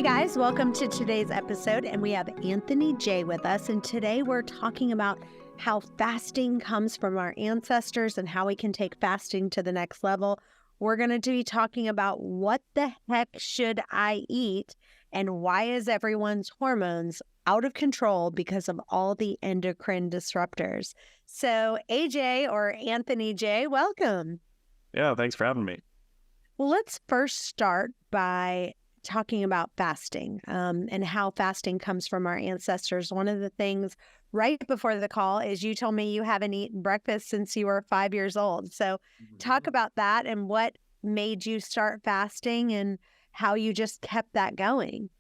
Hey guys, welcome to today's episode, and we have Anthony J with us, and today we're talking about how fasting comes from our ancestors and how we can take fasting to the next level. We're going to be talking about what the heck should I eat and why is everyone's hormones out of control because of all the endocrine disruptors. So AJ or Anthony J, welcome. Yeah, thanks for having me. Well, let's first start by talking about fasting and how fasting comes from our ancestors. One of the things right before the call is you told me you haven't eaten breakfast since you were 5 years old. So talk about that and what made you start fasting and how you just kept that going.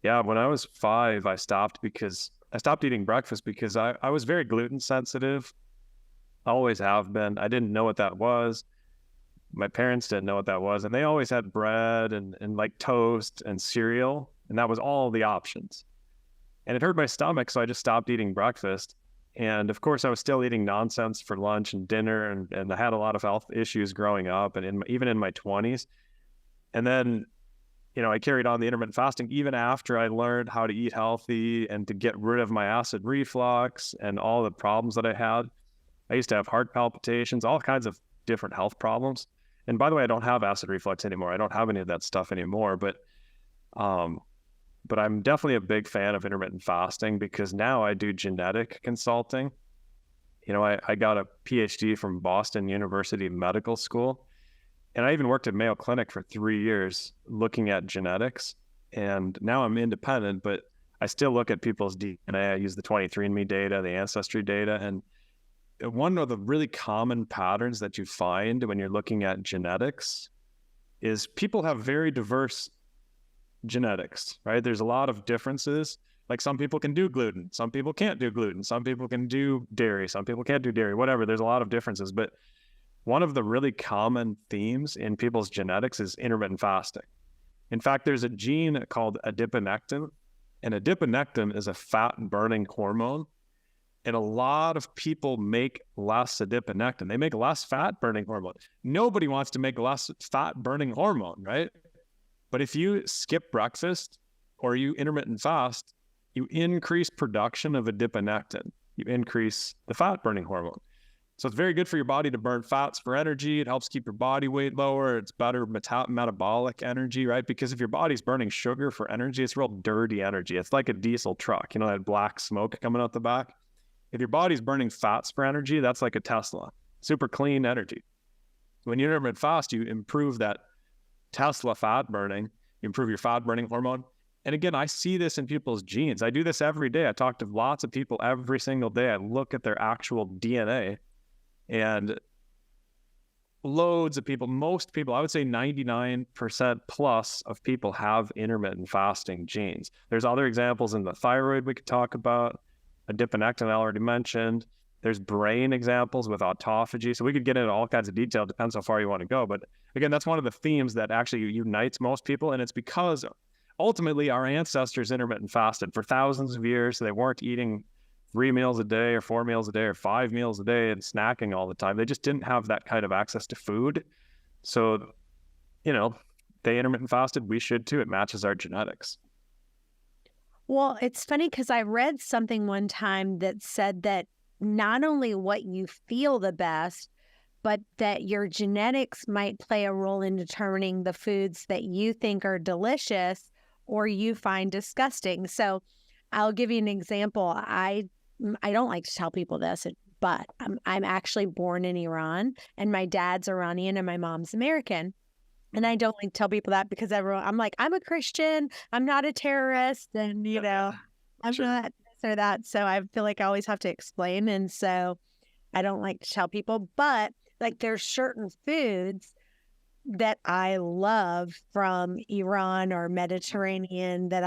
Yeah, when I was 5, I stopped eating breakfast because I was very gluten sensitive. I always have been. I didn't know what that was. My parents didn't know what that was. And they always had bread and like toast and cereal. And that was all the options. And it hurt my stomach, so I just stopped eating breakfast. And of course, I was still eating nonsense for lunch and dinner. And I had a lot of health issues growing up and even in my 20s. And then, I carried on the intermittent fasting even after I learned how to eat healthy and to get rid of my acid reflux and all the problems that I had. I used to have heart palpitations, all kinds of different health problems. And by the way, I don't have acid reflux anymore. I don't have any of that stuff anymore. But I'm definitely a big fan of intermittent fasting because now I do genetic consulting. I got a Ph.D. from Boston University Medical School. And I even worked at Mayo Clinic for 3 years looking at genetics. And now I'm independent, but I still look at people's DNA. I use the 23andMe data, the ancestry data. And one of the really common patterns that you find when you're looking at genetics is people have very diverse genetics, right? There's a lot of differences. Like some people can do gluten, some people can't do gluten, some people can do dairy, some people can't do dairy, whatever. There's a lot of differences. But one of the really common themes in people's genetics is intermittent fasting. In fact, there's a gene called adiponectin, and adiponectin is a fat-burning hormone. And a lot of people make less adiponectin. They make less fat-burning hormone. Nobody wants to make less fat-burning hormone, right? But if you skip breakfast or you intermittent fast, you increase production of adiponectin. You increase the fat-burning hormone. So it's very good for your body to burn fats for energy. It helps keep your body weight lower. It's better metabolic energy, right? Because if your body's burning sugar for energy, it's real dirty energy. It's like a diesel truck, that black smoke coming out the back. If your body's burning fats for energy, that's like a Tesla, super clean energy. When you intermittent fast, you improve that Tesla fat burning, you improve your fat burning hormone. And again, I see this in people's genes. I do this every day. I talk to lots of people every single day. I look at their actual DNA and loads of people, most people, I would say 99% plus of people have intermittent fasting genes. There's other examples in the thyroid we could talk about. Adiponectin I already mentioned. There's brain examples with autophagy. So we could get into all kinds of detail. Depends how far you want to go. But again, that's one of the themes that actually unites most people. And it's because ultimately our ancestors intermittent fasted for thousands of years. They weren't eating 3 meals a day or 4 meals a day or 5 meals a day and snacking all the time. They just didn't have that kind of access to food. So, they intermittent fasted. We should too. It matches our genetics. Well, it's funny because I read something one time that said that not only what you feel the best, but that your genetics might play a role in determining the foods that you think are delicious or you find disgusting. So I'll give you an example. I don't like to tell people this, but I'm actually born in Iran and my dad's Iranian and my mom's American. And I don't like to tell people that because I'm like, I'm a Christian, I'm not a terrorist, and I'm Sure. not this or that. So I feel like I always have to explain. And so I don't like to tell people, but like there's certain foods that I love from Iran or Mediterranean that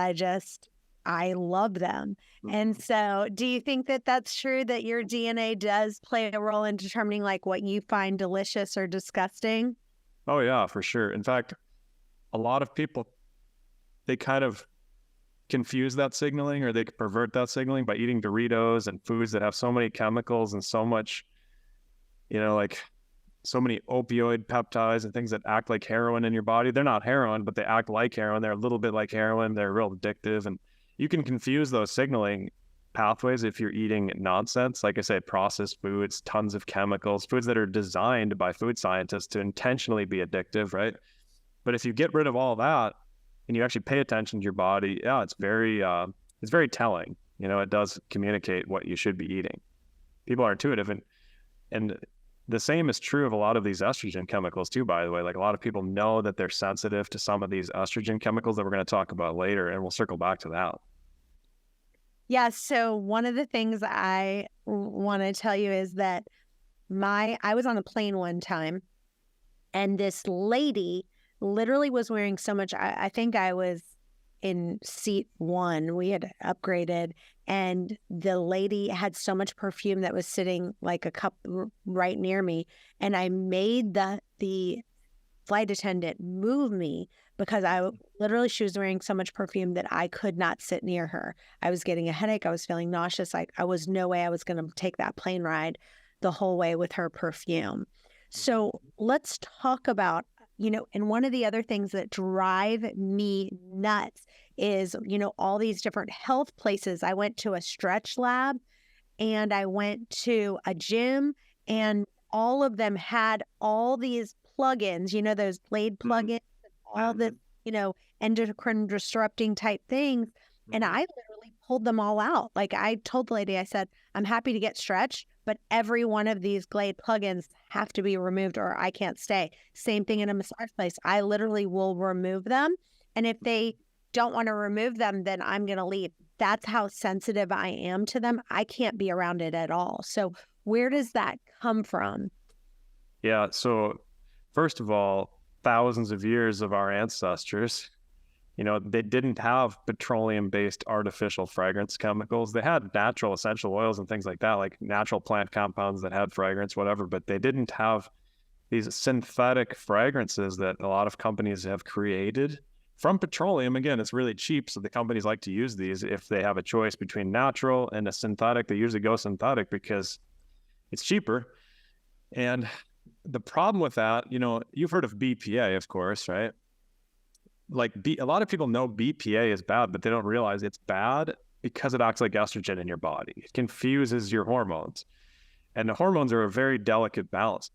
I love them. And so do you think that that's true, that your DNA does play a role in determining like what you find delicious or disgusting? Oh yeah, for sure. In fact, a lot of people, they kind of confuse that signaling or they pervert that signaling by eating Doritos and foods that have so many chemicals and so much, like so many opioid peptides and things that act like heroin in your body. They're not heroin, but they act like heroin. They're a little bit like heroin. They're real addictive. And you can confuse those signaling pathways if you're eating nonsense. Like I said, processed foods, tons of chemicals, foods that are designed by food scientists to intentionally be addictive, right? But if you get rid of all that and you actually pay attention to your body, yeah, it's very telling. It does communicate what you should be eating. People are intuitive, and the same is true of a lot of these estrogen chemicals too, by the way. Like, a lot of people know that they're sensitive to some of these estrogen chemicals that we're going to talk about later, and we'll circle back to that. Yeah. So one of the things I want to tell you is that I was on a plane one time, and this lady literally was wearing so much. I think I was in seat 1. We had upgraded, and the lady had so much perfume that was sitting like a cup right near me. And I made the flight attendant move me because she was wearing so much perfume that I could not sit near her. I was getting a headache. I was feeling nauseous. Like, I was no way I was going to take that plane ride the whole way with her perfume. So let's talk about, and one of the other things that drive me nuts is, all these different health places. I went to a stretch lab and I went to a gym, and all of them had all these plugins, those Blade plugins, all the, endocrine disrupting type things. And I literally pulled them all out. Like, I told the lady, I said, I'm happy to get stretched, but every one of these Glade plugins have to be removed or I can't stay. Same thing in a massage place. I literally will remove them. And if they don't want to remove them, then I'm going to leave. That's how sensitive I am to them. I can't be around it at all. So where does that come from? Yeah. So first of all, thousands of years of our ancestors, they didn't have petroleum-based artificial fragrance chemicals. They had natural essential oils and things like that, like natural plant compounds that had fragrance, whatever, but they didn't have these synthetic fragrances that a lot of companies have created from petroleum. Again, it's really cheap, so the companies like to use these. If they have a choice between natural and a synthetic, they usually go synthetic because it's cheaper. And the problem with that, you've heard of BPA, of course, right? Like, a lot of people know BPA is bad, but they don't realize it's bad because it acts like estrogen in your body. It confuses your hormones, and the hormones are a very delicate balance.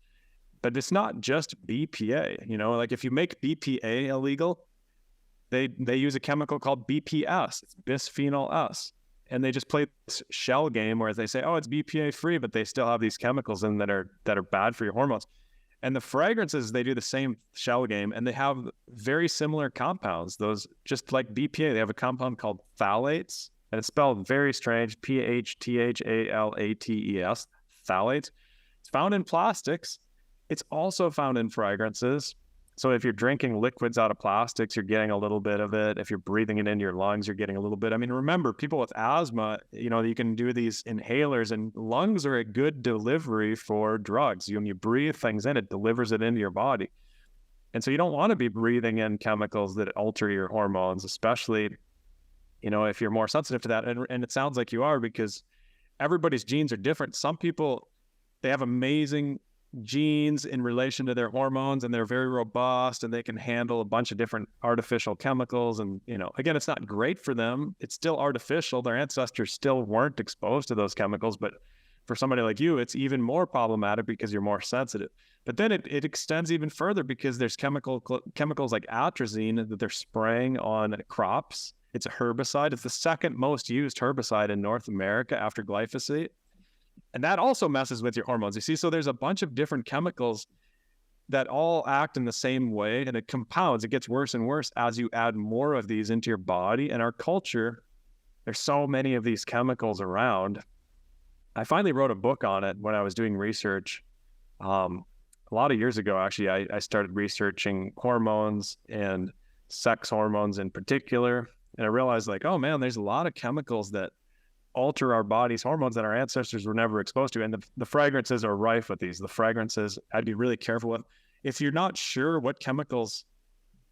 But it's not just BPA. Like, if you make BPA illegal, they use a chemical called BPS. It's bisphenol S. And they just play this shell game where they say, oh, it's BPA free, but they still have these chemicals in that are bad for your hormones. And the fragrances, they do the same shell game, and they have very similar compounds. Those, just like BPA, they have a compound called phthalates, and it's spelled very strange, PHTHALATES, phthalates. It's found in plastics. It's also found in fragrances. So if you're drinking liquids out of plastics, you're getting a little bit of it. If you're breathing it into your lungs, you're getting a little bit. I mean, remember, people with asthma, you can do these inhalers, and lungs are a good delivery for drugs. When you breathe things in, it delivers it into your body. And so you don't want to be breathing in chemicals that alter your hormones, especially, if you're more sensitive to that. And it sounds like you are, because everybody's genes are different. Some people, they have amazing genes in relation to their hormones, and they're very robust, and they can handle a bunch of different artificial chemicals. And, again, it's not great for them. It's still artificial. Their ancestors still weren't exposed to those chemicals. But for somebody like you, it's even more problematic because you're more sensitive. But then it extends even further, because there's chemicals like atrazine that they're spraying on crops. It's a herbicide. It's the second most used herbicide in North America after glyphosate. And that also messes with your hormones, you see? So there's a bunch of different chemicals that all act in the same way, and it compounds. It gets worse and worse as you add more of these into your body. And our culture, there's so many of these chemicals around. I finally wrote a book on it when I was doing research. A lot of years ago, actually, I started researching hormones and sex hormones in particular. And I realized, like, oh man, there's a lot of chemicals that alter our body's hormones that our ancestors were never exposed to. And the fragrances are rife with these. The fragrances, I'd be really careful with. If you're not sure what chemicals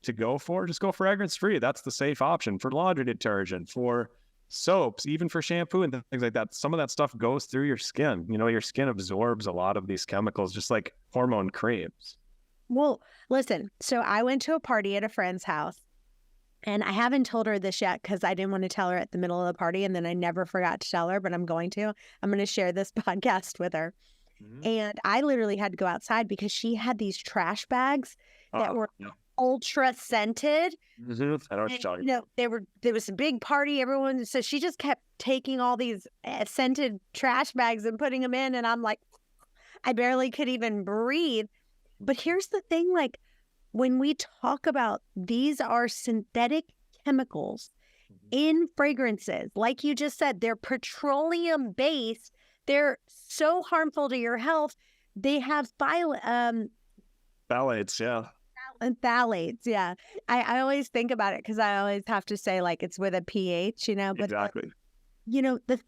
to go for, just go fragrance free. That's the safe option for laundry detergent, for soaps, even for shampoo and things like that. Some of that stuff goes through your skin. Your skin absorbs a lot of these chemicals, just like hormone creams. Well, listen, so I went to a party at a friend's house, and I haven't told her this yet because I didn't want to tell her at the middle of the party, and then I never forgot to tell her, but I'm going to. I'm going to share this podcast with her. And I literally had to go outside because she had these trash bags that were ultra scented. I know what you're talking about. There was a big party, everyone. So she just kept taking all these scented trash bags and putting them in. And I'm like, I barely could even breathe. But here's the thing, like when we talk about these are synthetic chemicals in fragrances, like you just said, they're petroleum based. They're so harmful to your health. They have phthalates, phthalates, yeah. I always think about it because I always have to say like it's with a pH, but exactly.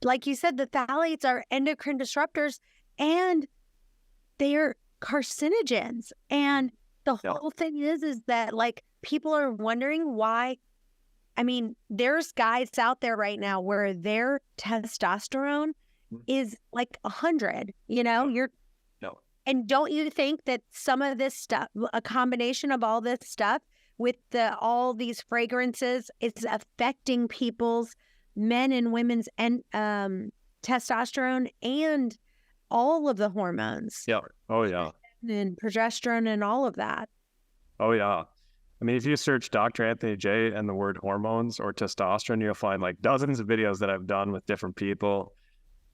Like you said, the phthalates are endocrine disruptors and they're carcinogens. And the whole thing is that like people are wondering why. I mean, there's guys out there right now where their testosterone is like 100, and don't you think that some of this stuff, a combination of all this stuff with all these fragrances, it's affecting people's men and women's testosterone and all of the hormones. Yeah. Oh yeah. And progesterone and all of that. Oh yeah. I mean, if you search Dr. Anthony J and the word hormones or testosterone, you'll find like dozens of videos that I've done with different people.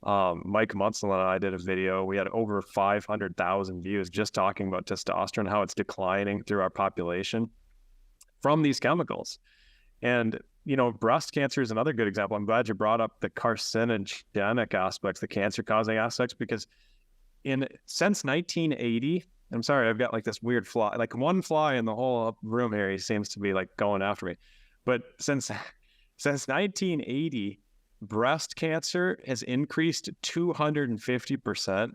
Mike Munsell and I did a video. We had over 500,000 views just talking about testosterone, how it's declining through our population from these chemicals. And, breast cancer is another good example. I'm glad you brought up the carcinogenic aspects, the cancer-causing aspects, because since 1980, I'm sorry, I've got like this weird fly, like one fly in the whole room here. He seems to be like going after me. But since 1980, breast cancer has increased 250%.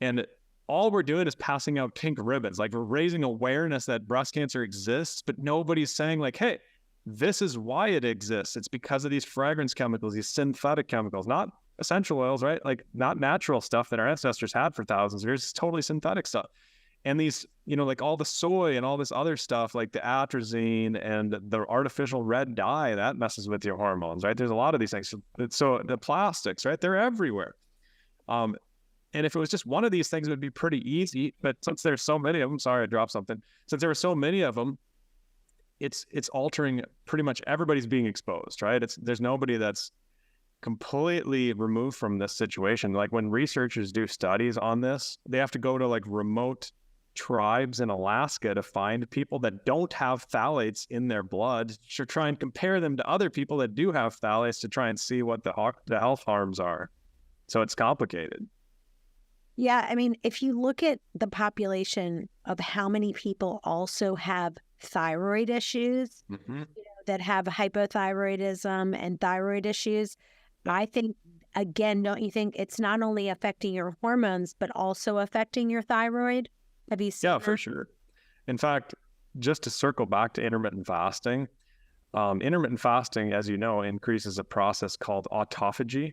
And all we're doing is passing out pink ribbons. Like we're raising awareness that breast cancer exists, but nobody's saying like, hey, this is why it exists. It's because of these fragrance chemicals, these synthetic chemicals, not essential oils, right? Like not natural stuff that our ancestors had for thousands of years. It's totally synthetic stuff. And these, like all the soy and all this other stuff, like the atrazine and the artificial red dye, that messes with your hormones, right? There's a lot of these things. So the plastics, right? They're everywhere. And if it was just one of these things, it would be pretty easy. But since there's so many of them, sorry, I dropped something. Since there are so many of them, it's altering pretty much everybody's being exposed, right? There's nobody that's completely removed from this situation. Like when researchers do studies on this, they have to go to like remote tribes in Alaska to find people that don't have phthalates in their blood to try and compare them to other people that do have phthalates to try and see what the health harms are. So it's complicated. Yeah. I mean, if you look at the population of how many people also have thyroid issues, that have hypothyroidism and thyroid issues, I think, again, don't you think it's not only affecting your hormones, but also affecting your thyroid? Have you seen that? For sure. In fact, just to circle back to intermittent fasting, as you know, increases a process called autophagy.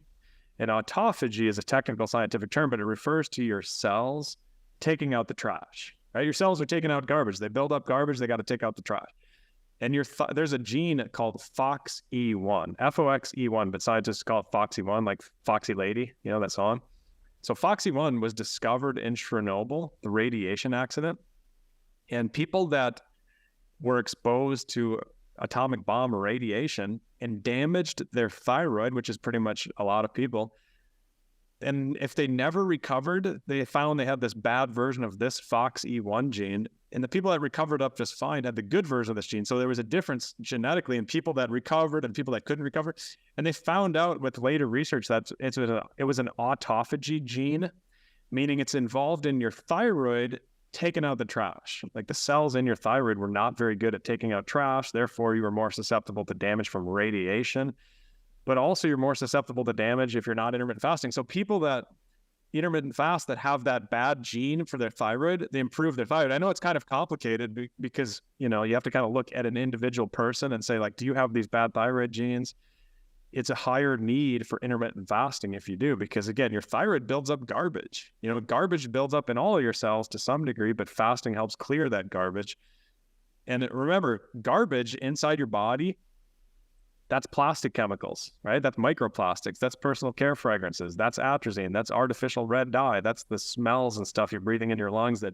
And autophagy is a technical scientific term, but it refers to your cells taking out the trash, right? Your cells are taking out garbage. They build up garbage. They got to take out the trash. And there's a gene called FOXE1, FOXE1, but scientists call it FOXE1, like Foxy Lady, that song. So FOXE1 was discovered in Chernobyl, the radiation accident. And people that were exposed to atomic bomb radiation and damaged their thyroid, which is pretty much a lot of people. And if they never recovered, they found they had this bad version of this FOXE1 gene. And the people that recovered up just fine had the good version of this gene. So there was a difference genetically in people that recovered and people that couldn't recover. And they found out with later research that it was an autophagy gene, meaning it's involved in your thyroid taking out the trash. Like the cells in your thyroid were not very good at taking out trash. Therefore, you were more susceptible to damage from radiation. But also you're more susceptible to damage if you're not intermittent fasting. So people that intermittent fast that have that bad gene for their thyroid, they improve their thyroid. I know it's kind of complicated because, you have to kind of look at an individual person and say like, do you have these bad thyroid genes? it's a higher need for intermittent fasting if you do, because again, your thyroid builds up garbage. Garbage builds up in all of your cells to some degree, but fasting helps clear that garbage. And remember, garbage inside your body, that's plastic chemicals, right? That's microplastics. That's personal care fragrances. That's atrazine. That's artificial red dye. That's the smells and stuff you're breathing in your lungs that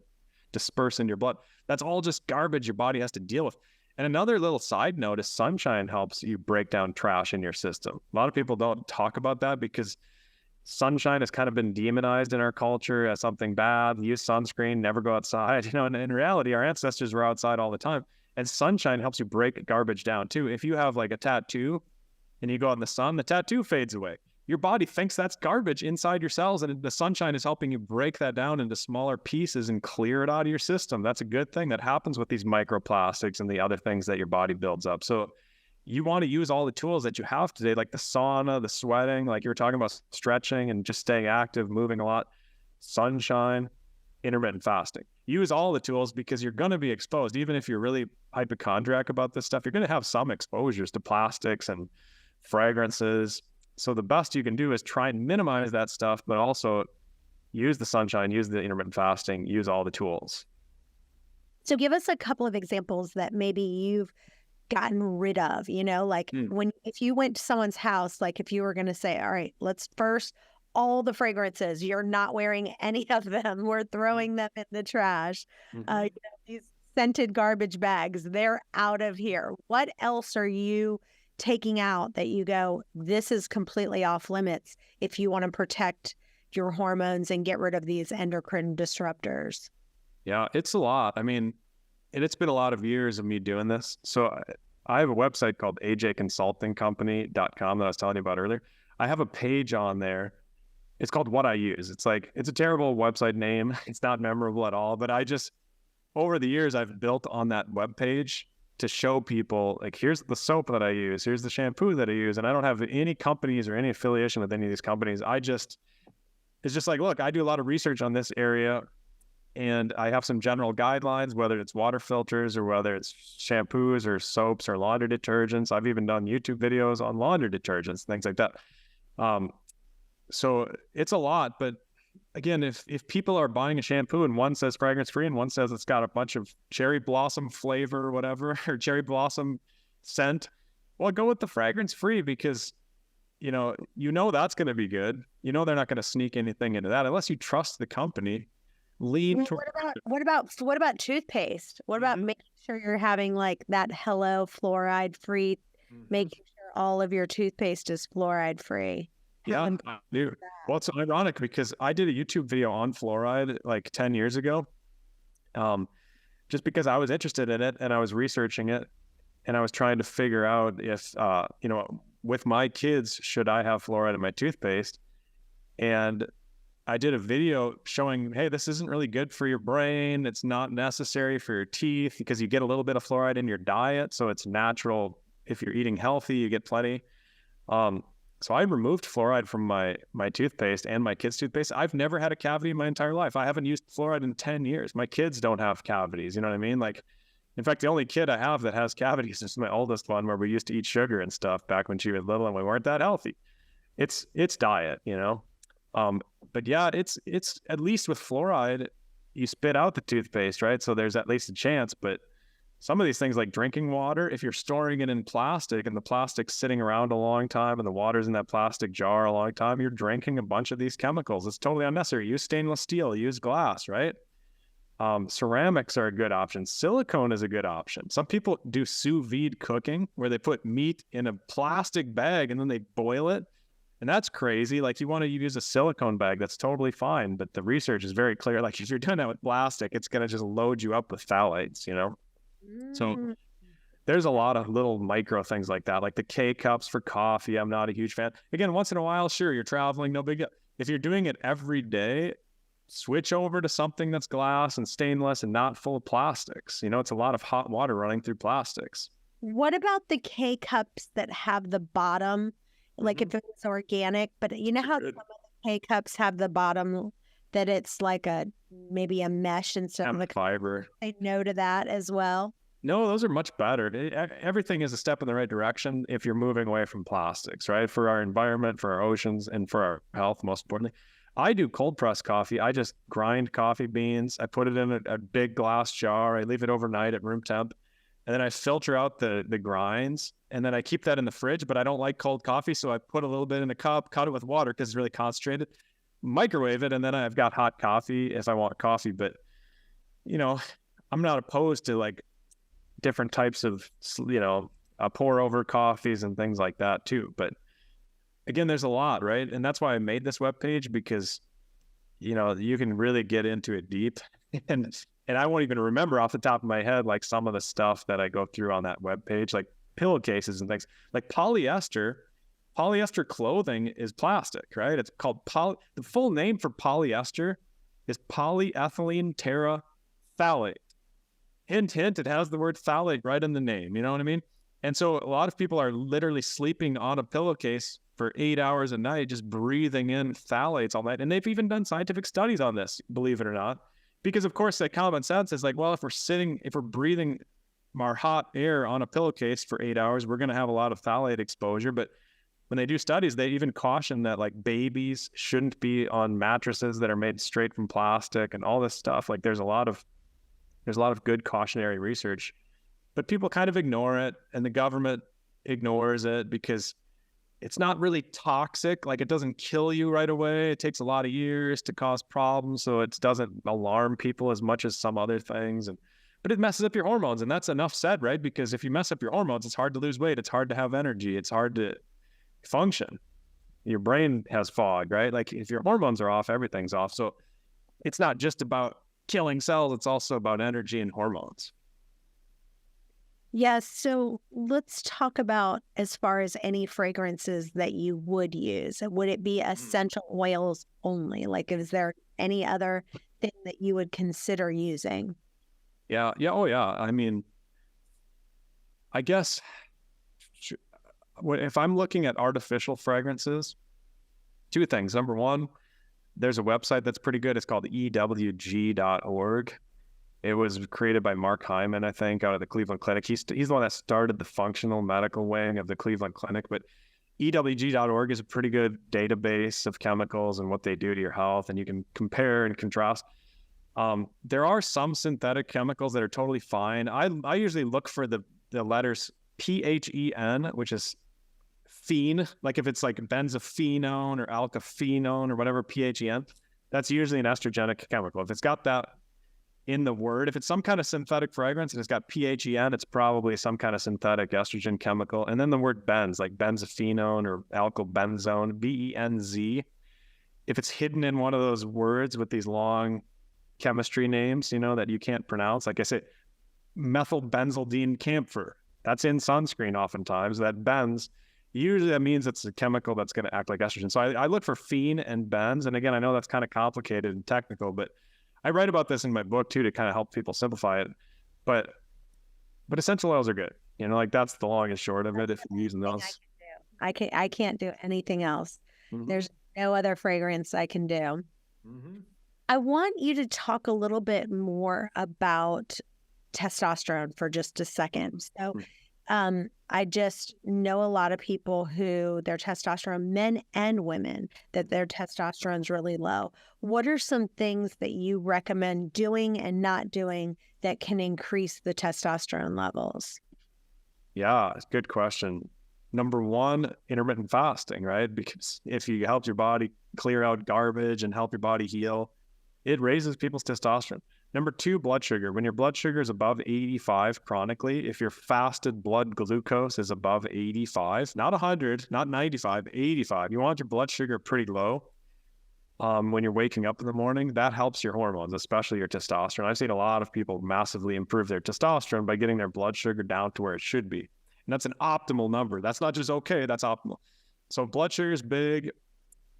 disperse in your blood. That's all just garbage your body has to deal with. And another little side note is sunshine helps you break down trash in your system. A lot of people don't talk about that because sunshine has kind of been demonized in our culture as something bad. Use sunscreen, never go outside. And in reality, our ancestors were outside all the time. And sunshine helps you break garbage down too. If you have like a tattoo and you go out in the sun, the tattoo fades away. Your body thinks that's garbage inside your cells, and the sunshine is helping you break that down into smaller pieces and clear it out of your system. That's a good thing that happens with these microplastics and the other things that your body builds up. So you want to use all the tools that you have today, like the sauna, the sweating, like you were talking about stretching and just staying active, moving a lot, sunshine, intermittent fasting. Use all the tools because you're going to be exposed. Even if you're really hypochondriac about this stuff, you're going to have some exposures to plastics and fragrances. So the best you can do is try and minimize that stuff, but also use the sunshine, use the intermittent fasting, use all the tools. So give us a couple of examples that maybe you've gotten rid of, like if you went to someone's house, like if you were going to say, all right, let's first, all the fragrances, you're not wearing any of them. We're throwing them in the trash. These scented garbage bags, they're out of here. What else are you taking out that you go, this is completely off limits if you want to protect your hormones and get rid of these endocrine disruptors? Yeah, it's a lot. I mean, and it's been a lot of years of me doing this. So I have a website called AJConsultingCompany.com that I was telling you about earlier. I have a page on there. It's called What I Use. It's a terrible website name. It's not memorable at all. But over the years, I've built on that webpage to show people, like, here's the soap that I use. Here's the shampoo that I use. And I don't have any companies or any affiliation with any of these companies. It's just like, look, I do a lot of research on this area. And I have some general guidelines, whether it's water filters or whether it's shampoos or soaps or laundry detergents. I've even done YouTube videos on laundry detergents, things like that. So it's a lot. But again, if people are buying a shampoo and one says fragrance free and one says it's got a bunch of cherry blossom flavor or whatever, or cherry blossom scent, well, go with the fragrance free because that's going to be good. They're not going to sneak anything into that unless you trust the company. What about toothpaste? What about making sure you're having like that Hello fluoride free, making sure all of your toothpaste is fluoride free? Yeah, I do. Well, it's ironic because I did a YouTube video on fluoride like 10 years ago, just because I was interested in it and I was researching it and I was trying to figure out if, with my kids, should I have fluoride in my toothpaste? And I did a video showing, hey, this isn't really good for your brain. It's not necessary for your teeth because you get a little bit of fluoride in your diet. So it's natural. If you're eating healthy, you get plenty. So I removed fluoride from my toothpaste and my kids' toothpaste. I've never had a cavity in my entire life. I haven't used fluoride in 10 years. My kids don't have cavities. You know what I mean? Like, in fact, the only kid I have that has cavities is my oldest one, where we used to eat sugar and stuff back when she was little and we weren't that healthy. It's diet, But yeah, it's at least with fluoride, you spit out the toothpaste, right? So there's at least a chance. But some of these things like drinking water, if you're storing it in plastic and the plastic's sitting around a long time and the water's in that plastic jar a long time, you're drinking a bunch of these chemicals. It's totally unnecessary. Use stainless steel, use glass, right? Ceramics are a good option. Silicone is a good option. Some people do sous vide cooking where they put meat in a plastic bag and then they boil it. And that's crazy. Like, you want to use a silicone bag, that's totally fine. But the research is very clear. Like, if you're doing that with plastic, it's going to just load you up with phthalates, So there's a lot of little micro things like that, like the K-cups for coffee. I'm not a huge fan. Again, once in a while, sure, you're traveling, no big deal. If you're doing it every day, switch over to something that's glass and stainless and not full of plastics. It's a lot of hot water running through plastics. What about the K-cups that have the bottom, like if it's organic, but you know how some of the K-cups have the bottom that it's like maybe a mesh instead of like fiber? Say no to that as well. No, those are much better. Everything is a step in the right direction if you're moving away from plastics, right? For our environment, for our oceans, and for our health, most importantly. I do cold press coffee. I just grind coffee beans. I put it in a big glass jar. I leave it overnight at room temp. And then I filter out the grinds. And then I keep that in the fridge, but I don't like cold coffee. So I put a little bit in a cup, cut it with water because it's really concentrated, microwave it. And then I've got hot coffee if I want coffee. But, I'm not opposed to like different types of, pour over coffees and things like that too. But again, there's a lot, right? And that's why I made this webpage, because, you can really get into it deep. And I won't even remember off the top of my head, like some of the stuff that I go through on that webpage, like pillowcases and things like polyester clothing is plastic, right? It's called the full name for polyester is polyethylene terephthalate. Hint, hint, it has the word phthalate right in the name. You know what I mean? And so a lot of people are literally sleeping on a pillowcase for 8 hours a night, just breathing in phthalates all night. And they've even done scientific studies on this, believe it or not. Because of course, that common sense is like, well, if we're breathing our hot air on a pillowcase for 8 hours, we're going to have a lot of phthalate exposure. But when they do studies, they even caution that like babies shouldn't be on mattresses that are made straight from plastic and all this stuff. Like there's a lot of good cautionary research, but people kind of ignore it, and the government ignores it because it's not really toxic. Like it doesn't kill you right away. It takes a lot of years to cause problems. So it doesn't alarm people as much as some other things. But it messes up your hormones, and that's enough said, right? Because if you mess up your hormones, it's hard to lose weight. It's hard to have energy. It's hard to function. Your brain has fog, right? Like if your hormones are off, everything's off. So it's not just about killing cells. It's also about energy and hormones. Yes. So let's talk about as far as any fragrances that you would use. Would it be essential oils only? Like, is there any other thing that you would consider using? Yeah. Oh, yeah. I mean, I guess if I'm looking at artificial fragrances, two things. Number one, there's a website that's pretty good. It's called ewg.org. It was created by Mark Hyman, I think, out of the Cleveland Clinic. He's the one that started the functional medical wing of the Cleveland Clinic. But ewg.org is a pretty good database of chemicals and what they do to your health, and you can compare and contrast. There are some synthetic chemicals that are totally fine. I usually look for the letters PHEN, which is phene, like if it's like benzophenone or alkaphenone or whatever, PHEN, that's usually an estrogenic chemical. If it's got that in the word, if it's some kind of synthetic fragrance and it's got PHEN, it's probably some kind of synthetic estrogen chemical. And then the word benz, like benzophenone or alkylbenzone, BENZ, if it's hidden in one of those words with these long chemistry names, that you can't pronounce, like I say, methylbenzaldine camphor, that's in sunscreen oftentimes. That benz, usually that means it's a chemical that's going to act like estrogen. So I look for phene and benz. And again, I know that's kind of complicated and technical, but I write about this in my book too, to kind of help people simplify it. But essential oils are good. Like that's the long and short of it if you're using those. I can't do anything else. Mm-hmm. There's no other fragrance I can do. Mm-hmm. I want you to talk a little bit more about testosterone for just a second. So I just know a lot of people who their testosterone, men and women, that their testosterone is really low. What are some things that you recommend doing and not doing that can increase the testosterone levels? Yeah, it's a good question. Number one, intermittent fasting, right? Because if you help your body clear out garbage and help your body heal, it raises people's testosterone. Number two, blood sugar. When your blood sugar is above 85 chronically, if your fasted blood glucose is above 85, not 100, not 95, 85, you want your blood sugar pretty low when you're waking up in the morning. That helps your hormones, especially your testosterone. I've seen a lot of people massively improve their testosterone by getting their blood sugar down to where it should be. And that's an optimal number. That's not just okay, that's optimal. So blood sugar is big.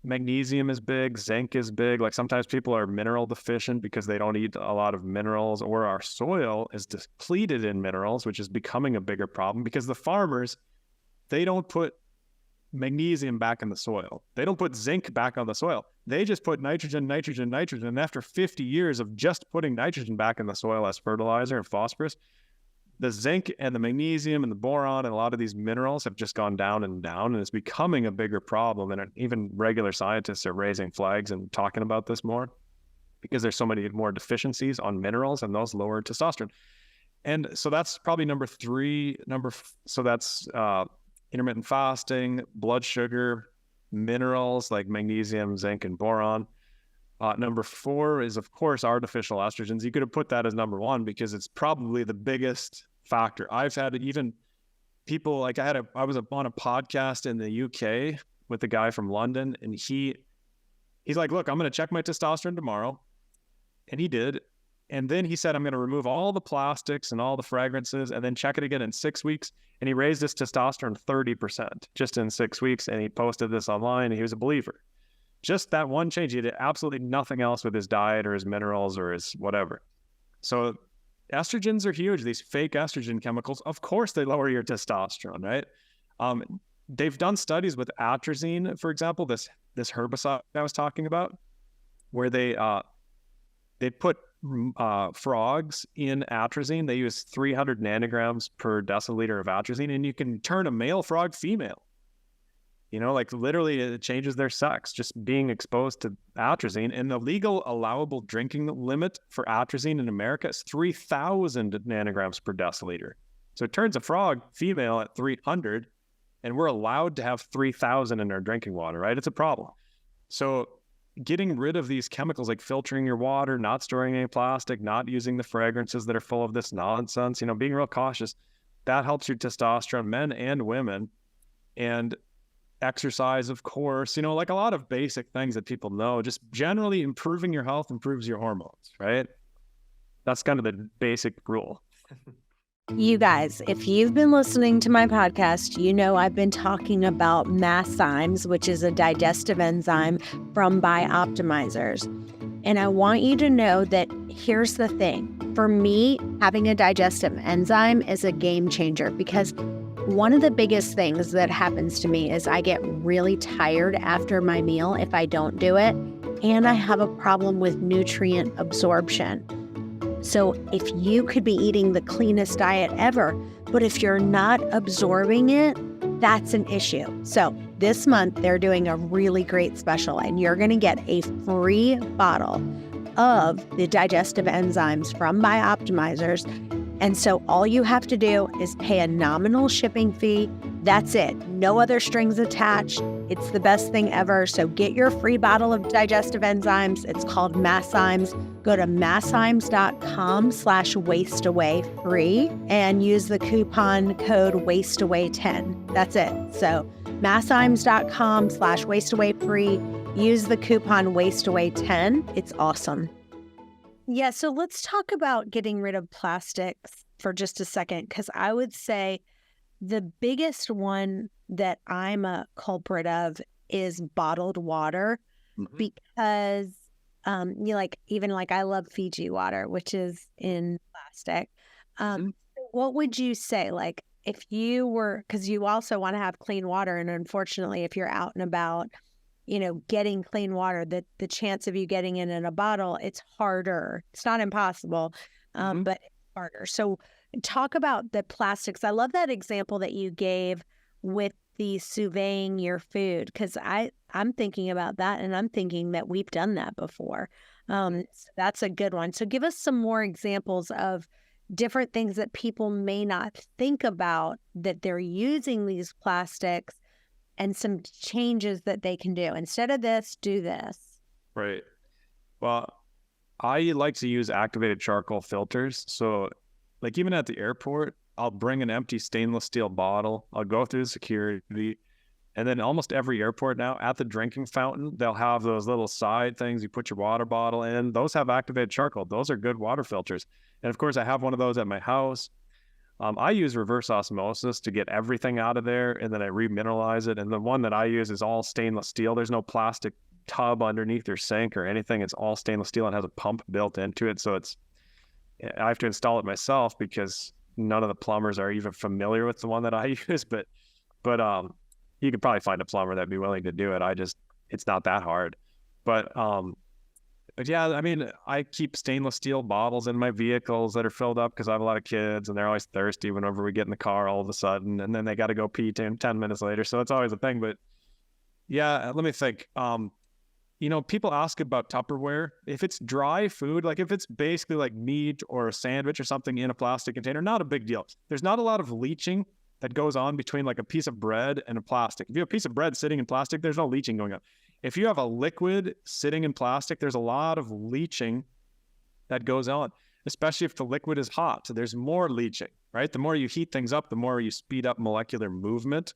Magnesium is big, zinc is big. Like sometimes people are mineral deficient because they don't eat a lot of minerals, or our soil is depleted in minerals, which is becoming a bigger problem because the farmers, they don't put magnesium back in the soil. They don't put zinc back on the soil. They just put nitrogen. And after 50 years of just putting nitrogen back in the soil as fertilizer and phosphorus, the zinc and the magnesium and the boron and a lot of these minerals have just gone down and down, and it's becoming a bigger problem. And even regular scientists are raising flags and talking about this more because there's so many more deficiencies on minerals, and those lower testosterone. And so that's probably number three. So that's intermittent fasting, blood sugar, minerals like magnesium, zinc, and boron. Number four is, of course, artificial estrogens. You could have put that as number one because it's probably the biggest factor. I've had even people like I was on a podcast in the UK with a guy from London, and he's like, look, I'm going to check my testosterone tomorrow. And he did. And then he said, I'm going to remove all the plastics and all the fragrances and then check it again in 6 weeks. And he raised his testosterone 30% just in 6 weeks. And he posted this online, and he was a believer. Just that one change. He did absolutely nothing else with his diet or his minerals or his whatever. So estrogens are huge. These fake estrogen chemicals, of course, they lower your testosterone, right? They've done studies with atrazine, for example, this herbicide I was talking about, where they put frogs in atrazine. They use 300 nanograms per deciliter of atrazine, and you can turn a male frog female. Like literally it changes their sex just being exposed to atrazine. And the legal allowable drinking limit for atrazine in America is 3,000 nanograms per deciliter. So it turns a frog female at 300, and we're allowed to have 3,000 in our drinking water, right? It's a problem. So getting rid of these chemicals, like filtering your water, not storing any plastic, not using the fragrances that are full of this nonsense, being real cautious, that helps your testosterone, men and women. And exercise, of course, like a lot of basic things that people know, just generally improving your health improves your hormones, right? That's kind of the basic rule. You guys, if you've been listening to my podcast, I've been talking about Masszymes, which is a digestive enzyme from Bioptimizers. And I want you to know that here's the thing. For me, having a digestive enzyme is a game changer because one of the biggest things that happens to me is I get really tired after my meal if I don't do it, and I have a problem with nutrient absorption. So if you could be eating the cleanest diet ever, but if you're not absorbing it, that's an issue. So this month, they're doing a really great special, and you're going to get a free bottle of the digestive enzymes from Bioptimizers. And so all you have to do is pay a nominal shipping fee. That's it. No other strings attached. It's the best thing ever. So get your free bottle of digestive enzymes. It's called Masszymes. Go to masszymes.com/wasteawayfree and use the coupon code wasteaway10. That's it. So masszymes.com/wasteawayfree. Use the coupon wasteaway10. It's awesome. Yeah, so let's talk about getting rid of plastics for just a second, because I would say the biggest one that I'm a culprit of is bottled water, because even I love Fiji water, which is in plastic. What would you say, if you were, because you also want to have clean water, and unfortunately, if you're out and about, getting clean water, the chance of you getting it in a bottle, it's harder. It's not impossible, but it's harder. So talk about the plastics. I love that example that you gave with the surveying your food, because I'm thinking about that, and I'm thinking that we've done that before. So that's a good one. So give us some more examples of different things that people may not think about that they're using these plastics, and some changes that they can do. Instead of this, do this. Right. Well, I like to use activated charcoal filters. So even at the airport, I'll bring an empty stainless steel bottle. I'll go through security. And then almost every airport now, at the drinking fountain, they'll have those little side things. You put your water bottle in. Those have activated charcoal. Those are good water filters. And of course, I have one of those at my house. I use reverse osmosis to get everything out of there, and then I remineralize it. And the one that I use is all stainless steel. There's no plastic tub underneath your sink or anything. It's all stainless steel and has a pump built into it. So I have to install it myself because none of the plumbers are even familiar with the one that I use. But you could probably find a plumber that'd be willing to do it. It's not that hard. But But yeah, I mean, I keep stainless steel bottles in my vehicles that are filled up because I have a lot of kids and they're always thirsty whenever we get in the car all of a sudden. And then they got to go pee 10 minutes later. So it's always a thing. But yeah, let me think. People ask about Tupperware. If it's dry food, like if it's basically like meat or a sandwich or something in a plastic container, not a big deal. There's not a lot of leaching that goes on between like a piece of bread and a plastic. If you have a piece of bread sitting in plastic, there's no leaching going on. If you have a liquid sitting in plastic, there's a lot of leaching that goes on, especially if the liquid is hot. So there's more leaching, right? The more you heat things up, the more you speed up molecular movement.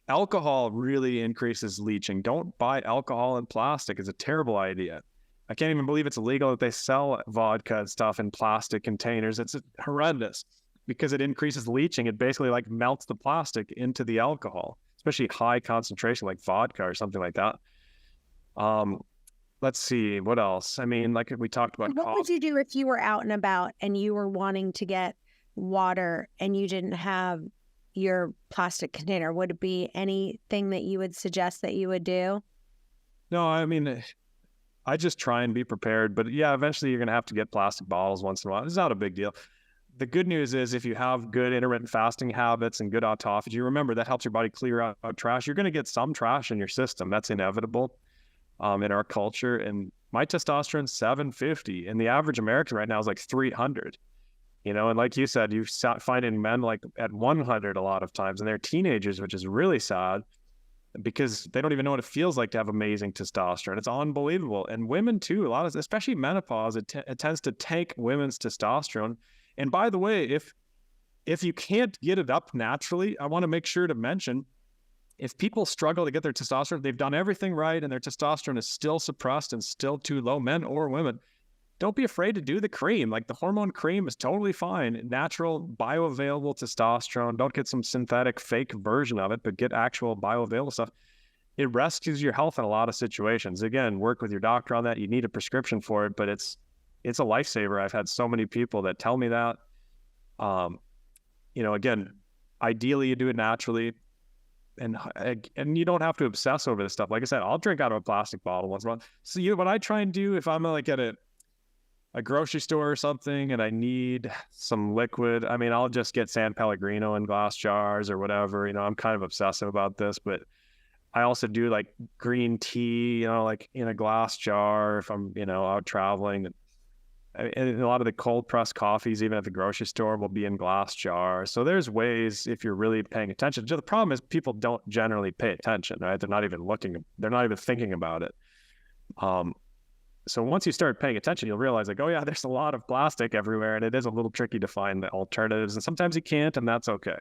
Alcohol really increases leaching. Don't buy alcohol in plastic. It's a terrible idea. I can't even believe it's illegal that they sell vodka and stuff in plastic containers. It's horrendous because it increases leaching. It basically like melts the plastic into the alcohol, especially high concentration like vodka or something like that. Let's see, what else? I mean, like we talked about. What would you do if you were out and about and you were wanting to get water and you didn't have your plastic container? Would it be anything that you would suggest that you would do? No, I mean, I just try and be prepared. But yeah, eventually you're going to have to get plastic bottles once in a while. It's not a big deal. The good news is if you have good intermittent fasting habits and good autophagy, remember that helps your body clear out trash. You're going to get some trash in your system. That's inevitable in our culture. And my testosterone's 750 and the average American right now is like 300. And like you said, you finding men like at 100 a lot of times, and they're teenagers, which is really sad because they don't even know what it feels like to have amazing testosterone. It's unbelievable. And women too, especially menopause, it tends to tank women's testosterone. And by the way, if you can't get it up naturally, I want to make sure to mention, if people struggle to get their testosterone, they've done everything right and their testosterone is still suppressed and still too low, men or women, don't be afraid to do the cream. Like the hormone cream is totally fine. Natural, bioavailable testosterone. Don't get some synthetic fake version of it, but get actual bioavailable stuff. It rescues your health in a lot of situations. Again, work with your doctor on that. You need a prescription for it, but it's a lifesaver. I've had so many people that tell me that. Again, ideally you do it naturally. And you don't have to obsess over this stuff. Like I said, I'll drink out of a plastic bottle once in a while. So what I try and do if I'm like at a grocery store or something and I need some liquid, I mean, I'll just get San Pellegrino in glass jars or whatever. I'm kind of obsessive about this, but I also do like green tea, like in a glass jar if I'm, out traveling. And a lot of the cold pressed coffees, even at the grocery store, will be in glass jars. So there's ways if you're really paying attention. The problem is people don't generally pay attention, right? They're not even thinking about it. So once you start paying attention, you'll realize like, oh yeah, there's a lot of plastic everywhere and it is a little tricky to find the alternatives. And sometimes you can't, and that's okay.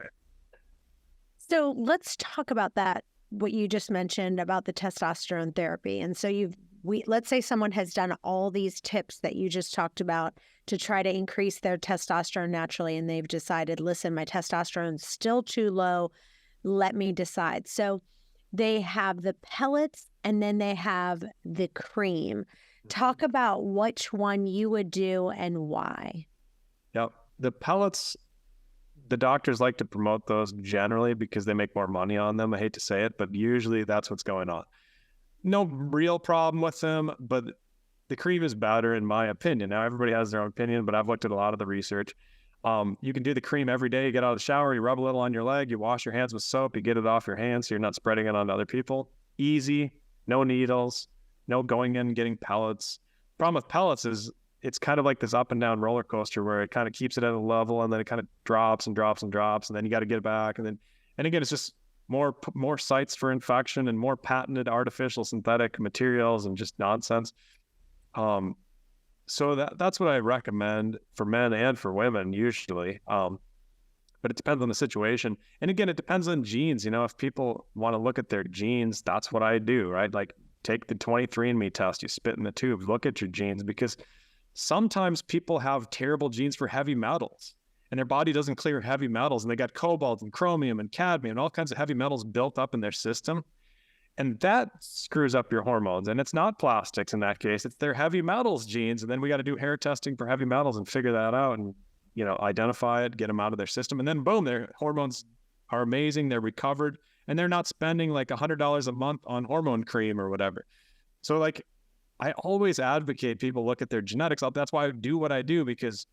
So let's talk about that, what you just mentioned about the testosterone therapy. And so let's say someone has done all these tips that you just talked about to try to increase their testosterone naturally, and they've decided, listen, my testosterone's still too low. Let me decide. So they have the pellets and then they have the cream. Talk about which one you would do and why. Yep. The pellets, the doctors like to promote those generally because they make more money on them. I hate to say it, but usually that's what's going on. No real problem with them, but the cream is better in my opinion. Now, everybody has their own opinion, but I've looked at a lot of the research. You can do the cream every day. You get out of the shower, you rub a little on your leg, you wash your hands with soap, you get it off your hands so you're not spreading it on other people. Easy, no needles, no going in and getting pellets. Problem with pellets is it's kind of like this up and down roller coaster where it kind of keeps it at a level and then it kind of drops and drops and drops, and then you got to get it back. And again, it's just more sites for infection and more patented artificial synthetic materials and just nonsense. So that's what I recommend for men and for women usually. But it depends on the situation. And again, it depends on genes. If people want to look at their genes, that's what I do, right? Like take the 23andMe test, you spit in the tube, look at your genes, because sometimes people have terrible genes for heavy metals and their body doesn't clear heavy metals, and they got cobalt and chromium and cadmium and all kinds of heavy metals built up in their system. And that screws up your hormones. And it's not plastics in that case, it's their heavy metals genes. And then we got to do hair testing for heavy metals and figure that out and, identify it, get them out of their system. And then boom, their hormones are amazing. They're recovered and they're not spending like $100 a month on hormone cream or whatever. So like, I always advocate people look at their genetics. That's why I do what I do, because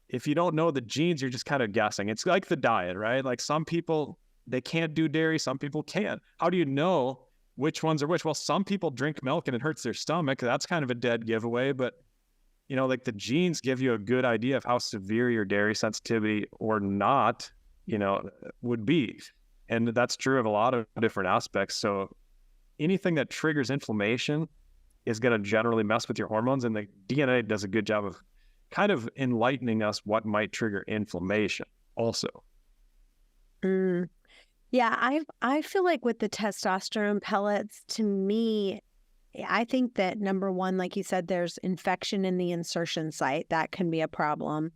if you don't know the genes, you're just kind of guessing. It's like the diet, right? Like some people, they can't do dairy, some people can. How do you know which ones are which? Well, some people drink milk and it hurts their stomach. That's kind of a dead giveaway. But, like the genes give you a good idea of how severe your dairy sensitivity or not, would be. And that's true of a lot of different aspects. So anything that triggers inflammation is going to generally mess with your hormones. And the DNA does a good job of kind of enlightening us what might trigger inflammation also. Yeah, I feel like with the testosterone pellets, to me, I think that number one, like you said, there's infection in the insertion site. That can be a problem.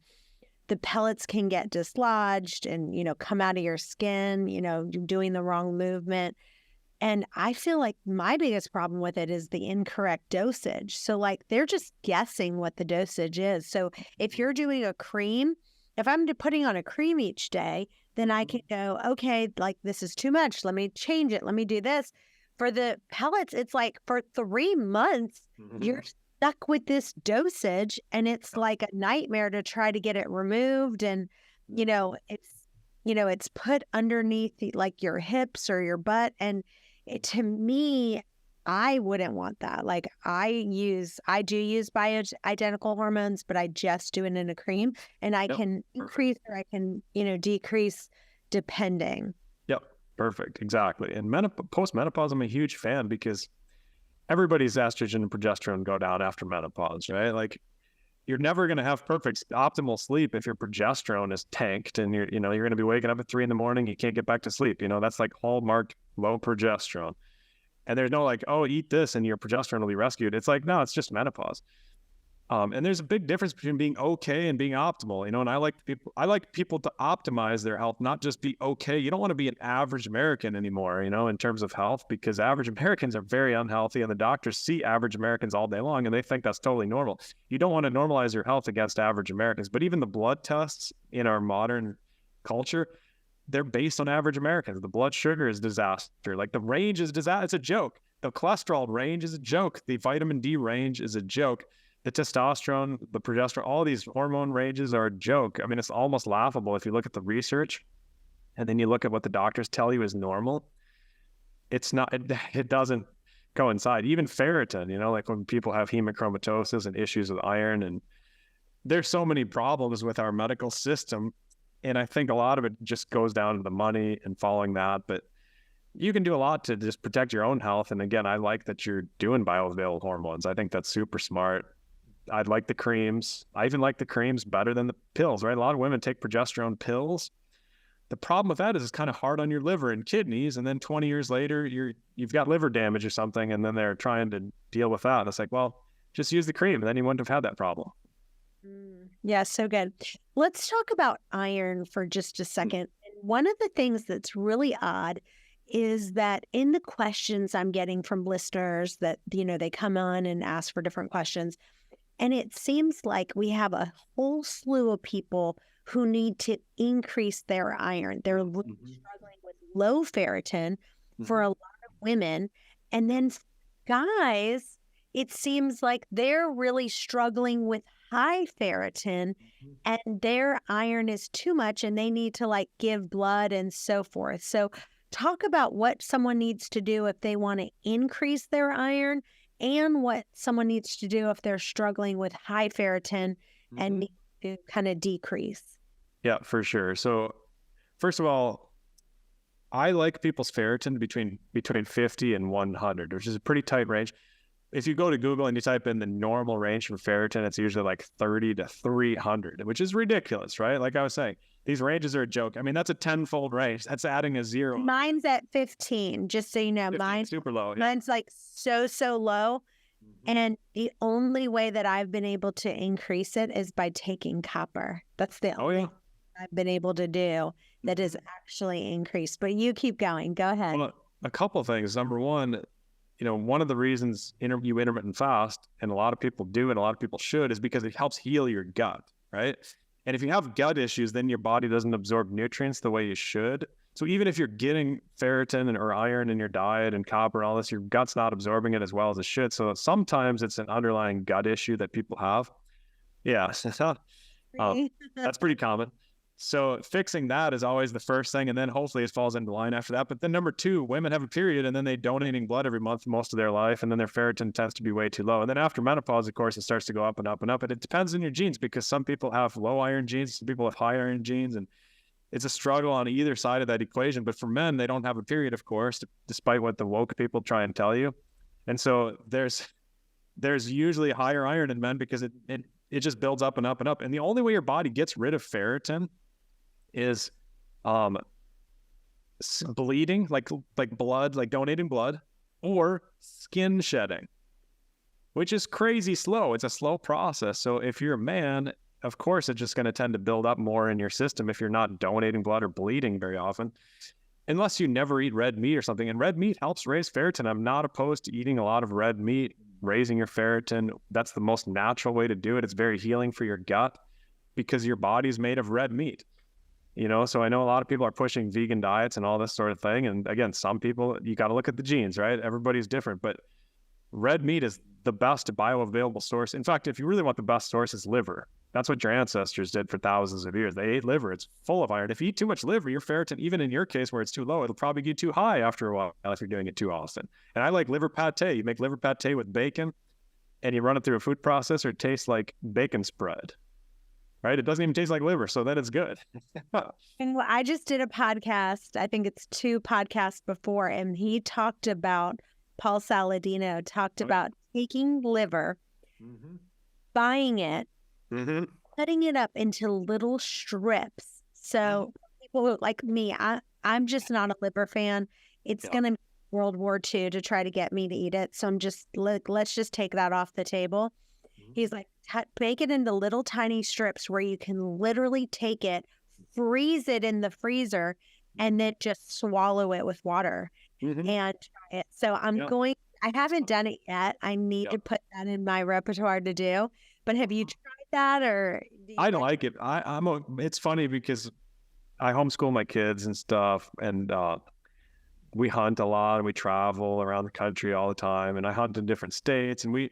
The pellets can get dislodged and, come out of your skin, you're doing the wrong movement. And I feel like my biggest problem with it is the incorrect dosage. So like they're just guessing what the dosage is. So if you're doing a cream, if I'm putting on a cream each day, then I can go, okay, like this is too much. Let me change it. Let me do this. For the pellets, it's like for 3 months, you're stuck with this dosage and it's like a nightmare to try to get it removed. And, it's put underneath like your hips or your butt. And to me, I wouldn't want that. Like I do use bioidentical hormones, but I just do it in a cream and I can increase or I can, decrease depending. Yep. Perfect. Exactly. And post-menopause, I'm a huge fan because everybody's estrogen and progesterone go down after menopause, right? Like you're never going to have perfect optimal sleep if your progesterone is tanked and you're going to be waking up at 3 a.m. You can't get back to sleep. That's like hallmark low progesterone. And there's no like, oh, eat this and your progesterone will be rescued. It's like, no, it's just menopause. And there's a big difference between being okay and being optimal, and I like people to optimize their health, not just be okay. You don't want to be an average American anymore, in terms of health, because average Americans are very unhealthy and the doctors see average Americans all day long and they think that's totally normal. You don't want to normalize your health against average Americans, but even the blood tests in our modern culture, they're based on average Americans. The blood sugar is disaster. Like the range is disaster. It's a joke. The cholesterol range is a joke. The vitamin D range is a joke. The testosterone, the progesterone, all these hormone ranges are a joke. I mean, it's almost laughable if you look at the research and then you look at what the doctors tell you is normal. It's not, it doesn't coincide. Even ferritin, like when people have hemochromatosis and issues with iron, and there's so many problems with our medical system. And I think a lot of it just goes down to the money and following that. But you can do a lot to just protect your own health. And again, I like that you're doing bioavailable hormones. I think that's super smart. I'd like the creams. I even like the creams better than the pills, right? A lot of women take progesterone pills. The problem with that is it's kind of hard on your liver and kidneys. And then 20 years later, you've got liver damage or something. And then they're trying to deal with that. And it's like, well, just use the cream and then you wouldn't have had that problem. Yeah, so good. Let's talk about iron for just a second. One of the things that's really odd is that in the questions I'm getting from listeners that, they come on and ask for different questions. And it seems like we have a whole slew of people who need to increase their iron. They're struggling with low ferritin for a lot of women. And then guys, it seems like they're really struggling with high ferritin and their iron is too much and they need to like give blood and so forth. So talk about what someone needs to do if they want to increase their iron and what someone needs to do if they're struggling with high ferritin and need to kind of decrease. Yeah, for sure. So first of all, I like people's ferritin between 50 and 100, which is a pretty tight range. If you go to Google and you type in the normal range for ferritin, it's usually like 30 to 300, which is ridiculous, right? Like I was saying, these ranges are a joke. I mean, that's a 10-fold range. That's adding a zero. Mine's at 15, just so you know. Mine's super low. Yeah. Mine's like so low. And the only way that I've been able to increase it is by taking copper. That's the only thing I've been able to do that is actually increased. But you keep going. Go ahead. Well, a couple of things. Number one, one of the reasons you intermittent fast, and a lot of people do and a lot of people should, is because it helps heal your gut, right? And if you have gut issues, then your body doesn't absorb nutrients the way you should. So even if you're getting ferritin or iron in your diet and copper and all this, your gut's not absorbing it as well as it should. So sometimes it's an underlying gut issue that people have. Yeah. That's pretty common. So fixing that is always the first thing. And then hopefully it falls into line after that. But then number two, women have a period and then they donating blood every month most of their life. And then their ferritin tends to be way too low. And then after menopause, of course, it starts to go up and up and up. And it depends on your genes because some people have low iron genes, some people have high iron genes. And it's a struggle on either side of that equation. But for men, they don't have a period, of course, despite what the woke people try and tell you. And so there's usually higher iron in men because it just builds up and up and up. And the only way your body gets rid of ferritin is bleeding, like blood, like donating blood, or skin shedding, which is crazy slow. It's a slow process. So if you're a man, of course, it's just going to tend to build up more in your system if you're not donating blood or bleeding very often, unless you never eat red meat or something. And red meat helps raise ferritin. I'm not opposed to eating a lot of red meat, raising your ferritin. That's the most natural way to do it. It's very healing for your gut because your body's made of red meat. So I know a lot of people are pushing vegan diets and all this sort of thing. And again, some people, you got to look at the genes, right? Everybody's different, but red meat is the best bioavailable source. In fact, if you really want the best source, it's liver. That's what your ancestors did for thousands of years. They ate liver. It's full of iron. If you eat too much liver, your ferritin, even in your case where it's too low, it'll probably get too high after a while if you're doing it too often. And I like liver pate. You make liver pate with bacon and you run it through a food processor. It tastes like bacon spread. Right? It doesn't even taste like liver, so then it's good. And I just did a podcast, I think it's 2 podcasts before, and he talked about, Paul Saladino talked about taking liver, buying it, cutting it up into little strips. So people like me, I'm just not a liver fan. It's going to be World War II to try to get me to eat it. So I'm just, let's just take that off the table. He's like, bake it into little tiny strips where you can literally take it, freeze it in the freezer, and then just swallow it with water and try it. So I haven't done it yet. I need to put that in my repertoire to do. But have you tried that or? I don't like it. It's funny because I homeschool my kids and stuff. And we hunt a lot and we travel around the country all the time. And I hunt in different states and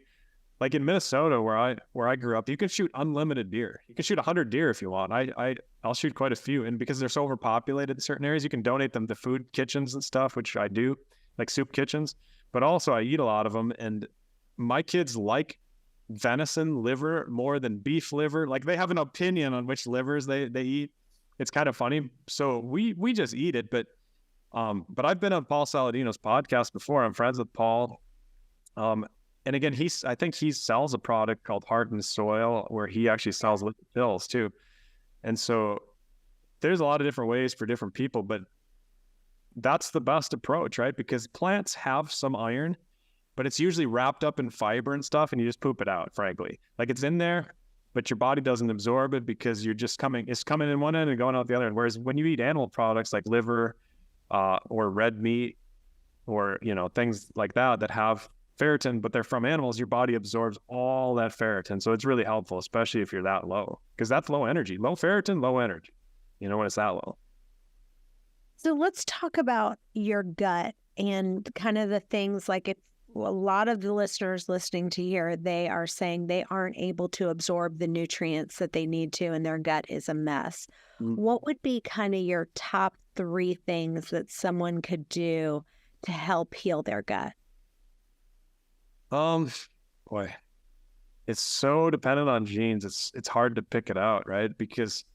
like in Minnesota, where I grew up, you can shoot unlimited deer. You can shoot 100 deer if you want. I'll shoot quite a few, and because they're so overpopulated in certain areas, you can donate them to food kitchens and stuff, which I do, like soup kitchens. But also, I eat a lot of them, and my kids like venison liver more than beef liver. Like they have an opinion on which livers they eat. It's kind of funny. So we just eat it. But I've been on Paul Saladino's podcast before. I'm friends with Paul. And again, I think he sells a product called Heart and Soil where he actually sells liquid pills too. And so there's a lot of different ways for different people, but that's the best approach, right? Because plants have some iron, but it's usually wrapped up in fiber and stuff and you just poop it out, frankly. Like it's in there, but your body doesn't absorb it because it's coming in one end and going out the other end. Whereas when you eat animal products like liver or red meat or, things like that have ferritin, but they're from animals, your body absorbs all that ferritin. So it's really helpful, especially if you're that low, because that's low energy, low ferritin, low energy, when it's that low. So let's talk about your gut and kind of the things like if a lot of the listeners listening to here, they are saying they aren't able to absorb the nutrients that they need to, and their gut is a mess. What would be kind of your top 3 things that someone could do to help heal their gut? Boy, it's so dependent on genes. It's hard to pick it out, right? Because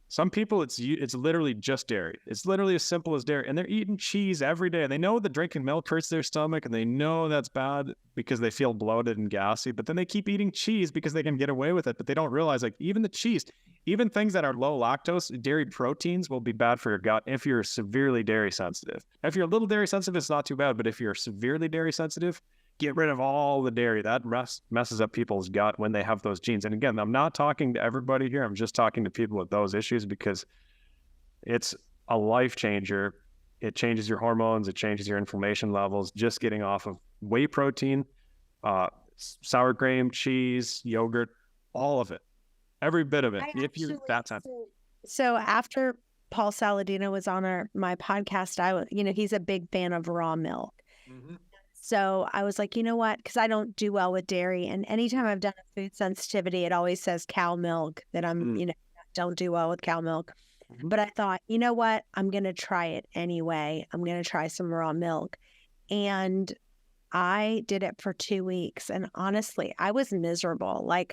some people, it's literally just dairy. It's literally as simple as dairy, and they're eating cheese every day. And they know that drinking milk hurts their stomach, and they know that's bad because they feel bloated and gassy. But then they keep eating cheese because they can get away with it. But they don't realize, like even the cheese, even things that are low lactose, dairy proteins will be bad for your gut if you're severely dairy sensitive. If you're a little dairy sensitive, it's not too bad. But if you're severely dairy sensitive, get rid of all the dairy. That messes up people's gut when they have those genes. And again, I'm not talking to everybody here. I'm just talking to people with those issues because it's a life changer. It changes your hormones. It changes your inflammation levels. Just getting off of whey protein, sour cream, cheese, yogurt, all of it, every bit of it. If you're that sensitive. So after Paul Saladino was on my podcast, he's a big fan of raw milk. Mm-hmm. So I was like, you know what? Because I don't do well with dairy. And anytime I've done a food sensitivity, it always says cow milk that don't do well with cow milk. Mm-hmm. But I thought, you know what? I'm going to try it anyway. I'm going to try some raw milk. And I did it for 2 weeks. And honestly, I was miserable. Like,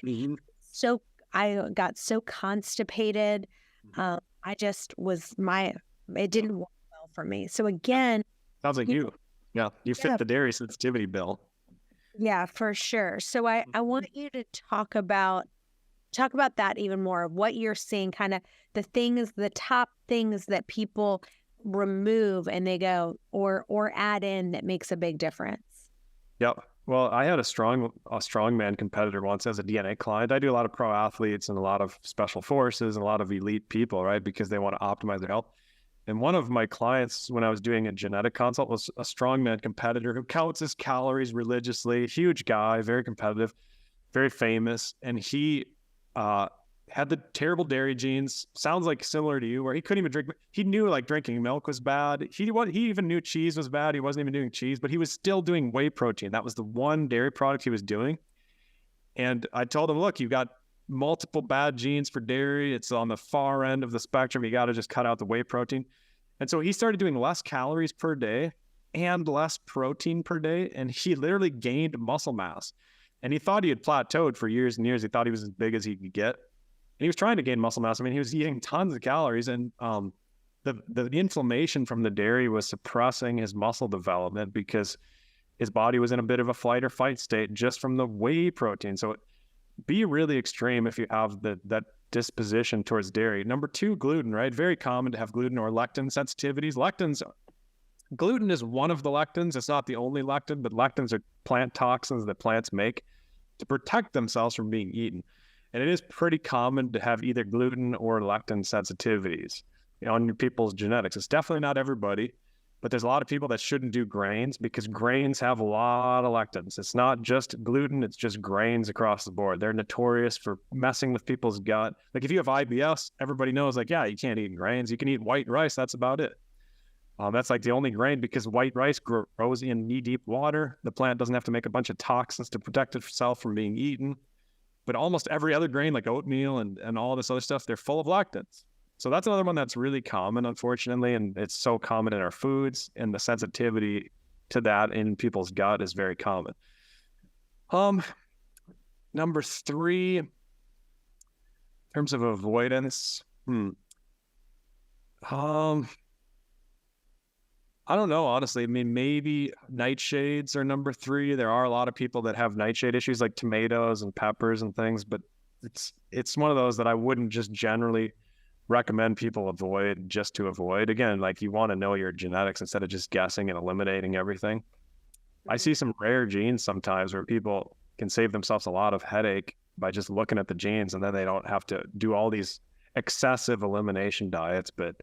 so I got so constipated. I just it didn't work well for me. So again, sounds like you. Yeah, you fit the dairy sensitivity bill. Yeah, for sure. So I want you to talk about that even more, of what you're seeing, kind of the top things that people remove and they go or add in that makes a big difference. Yep. Well, I had a strongman competitor once as a DNA client. I do a lot of pro athletes and a lot of special forces and a lot of elite people, right? Because they want to optimize their health. And one of my clients, when I was doing a genetic consult, was a strongman competitor who counts his calories religiously. Huge guy, very competitive, very famous. And he had the terrible dairy genes. Sounds like similar to you, where he couldn't even drink. He knew like drinking milk was bad. He even knew cheese was bad. He wasn't even doing cheese, but he was still doing whey protein. That was the one dairy product he was doing. And I told him, look, you've got multiple bad genes for dairy. It's on the far end of the spectrum. You got to just cut out the whey protein. And so he started doing less calories per day and less protein per day. And he literally gained muscle mass. And he thought he had plateaued for years and years. He thought he was as big as he could get. And he was trying to gain muscle mass. I mean, he was eating tons of calories, and the inflammation from the dairy was suppressing his muscle development because his body was in a bit of a flight or fight state just from the whey protein. So be really extreme if you have that disposition towards dairy. Number 2, gluten, right? Very common to have gluten or lectin sensitivities. Gluten is one of the lectins. It's not the only lectin, but lectins are plant toxins that plants make to protect themselves from being eaten. And it is pretty common to have either gluten or lectin sensitivities on people's genetics. It's definitely not everybody, but there's a lot of people that shouldn't do grains because grains have a lot of lectins. It's not just gluten, it's just grains across the board. They're notorious for messing with people's gut. Like if you have IBS, everybody knows like, yeah, you can't eat grains. You can eat white rice. That's about it. That's like the only grain because white rice grows in knee-deep water. The plant doesn't have to make a bunch of toxins to protect itself from being eaten. But almost every other grain, like oatmeal and all this other stuff, they're full of lectins. So that's another one that's really common, unfortunately, and it's so common in our foods, and the sensitivity to that in people's gut is very common. Number 3, in terms of avoidance, I don't know, honestly. I mean, maybe nightshades are number 3. There are a lot of people that have nightshade issues like tomatoes and peppers and things, but it's one of those that I wouldn't just generally recommend people avoid just to avoid. Again, like you want to know your genetics instead of just guessing and eliminating everything. I see some rare genes sometimes where people can save themselves a lot of headache by just looking at the genes, and then they don't have to do all these excessive elimination diets. But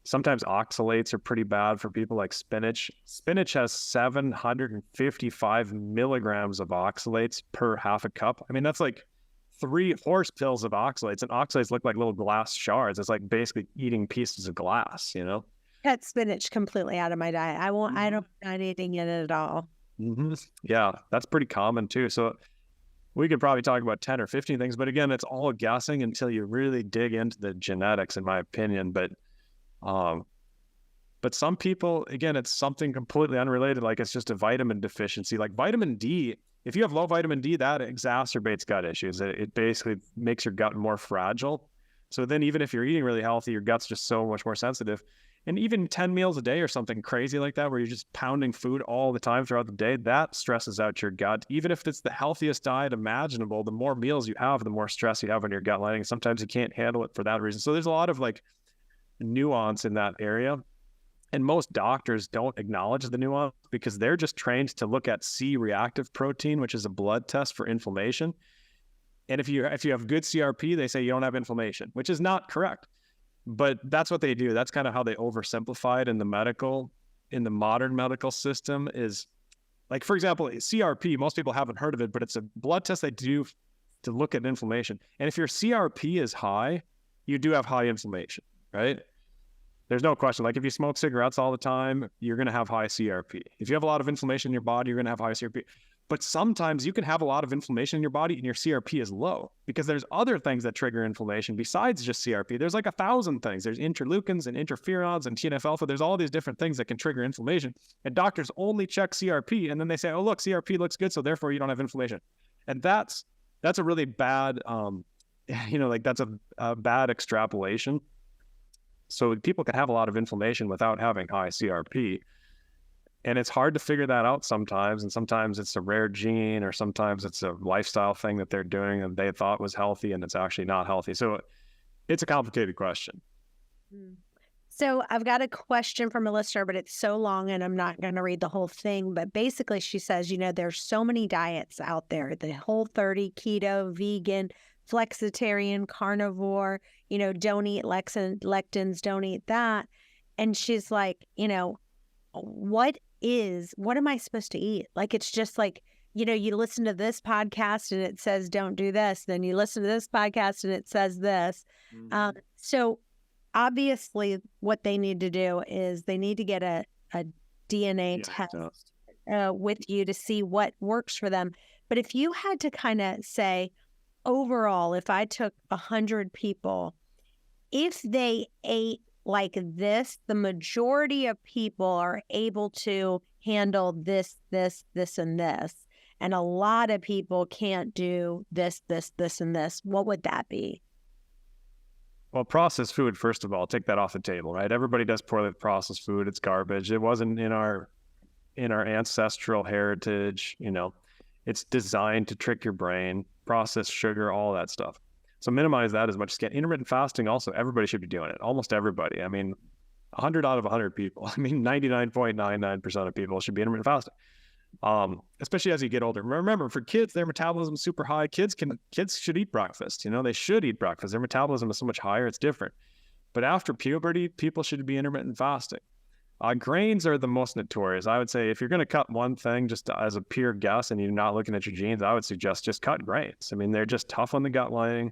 sometimes oxalates are pretty bad for people, like spinach. Spinach has 755 milligrams of oxalates per half a cup. I mean, that's like 3 horse pills of oxalates, and oxalates look like little glass shards. It's like basically eating pieces of glass, you know? Cut spinach completely out of my diet. I'm not eating it at all. Yeah, that's pretty common too. So we could probably talk about 10 or 15 things, but again, it's all guessing until you really dig into the genetics, in my opinion. But some people, again, it's something completely unrelated. Like it's just a vitamin deficiency, like vitamin D. If you have low vitamin D, that exacerbates gut issues. It basically makes your gut more fragile. So then even if you're eating really healthy, your gut's just so much more sensitive. And even 10 meals a day or something crazy like that, where you're just pounding food all the time throughout the day, that stresses out your gut. Even if it's the healthiest diet imaginable, the more meals you have, the more stress you have on your gut lining. Sometimes you can't handle it for that reason. So there's a lot of like nuance in that area. And most doctors don't acknowledge the nuance because they're just trained to look at C-reactive protein, which is a blood test for inflammation. And if you have good CRP, they say you don't have inflammation, which is not correct. But that's what they do. That's kind of how they oversimplify it in the modern medical system is like, for example, CRP, most people haven't heard of it, but it's a blood test they do to look at inflammation. And if your CRP is high, you do have high inflammation, right? There's no question. Like if you smoke cigarettes all the time, you're going to have high CRP. If you have a lot of inflammation in your body, you're going to have high CRP. But sometimes you can have a lot of inflammation in your body and your CRP is low because there's other things that trigger inflammation besides just CRP. There's like 1,000 things. There's interleukins and interferons and TNF alpha. There's all these different things that can trigger inflammation. And doctors only check CRP and then they say, oh, look, CRP looks good, so therefore you don't have inflammation. And that's a really bad, like that's a bad extrapolation. So people can have a lot of inflammation without having high CRP. And it's hard to figure that out sometimes. And sometimes it's a rare gene, or sometimes it's a lifestyle thing that they're doing and they thought was healthy and it's actually not healthy. So it's a complicated question. So I've got a question from a listener, but it's so long and I'm not going to read the whole thing. But basically she says, there's so many diets out there, the Whole30, keto, vegan, flexitarian, carnivore, don't eat lectins, don't eat that. And she's like, what am I supposed to eat? Like, it's just like, you listen to this podcast and it says, don't do this. Then you listen to this podcast and it says this. So obviously what they need to do is they need to get a DNA test with you to see what works for them. But if you had to kind of say, overall, if I took 100 people, if they ate like this, the majority of people are able to handle this, and this. And a lot of people can't do this, and this. What would that be? Well, processed food, first of all, take that off the table, right? Everybody does poorly with processed food. It's garbage. It wasn't in our ancestral heritage. It's designed to trick your brain, processed sugar, all that stuff. So minimize that as much as you can. Intermittent fasting also, everybody should be doing it. Almost everybody. 100 out of 100 people. 99.99% of people should be intermittent fasting. Especially as you get older. Remember, for kids, their metabolism is super high. Kids should eat breakfast. They should eat breakfast. Their metabolism is so much higher. It's different. But after puberty, people should be intermittent fasting. Grains are the most notorious. I would say if you're going to cut one thing just as a pure guess and you're not looking at your genes, I would suggest just cut grains. They're just tough on the gut lining.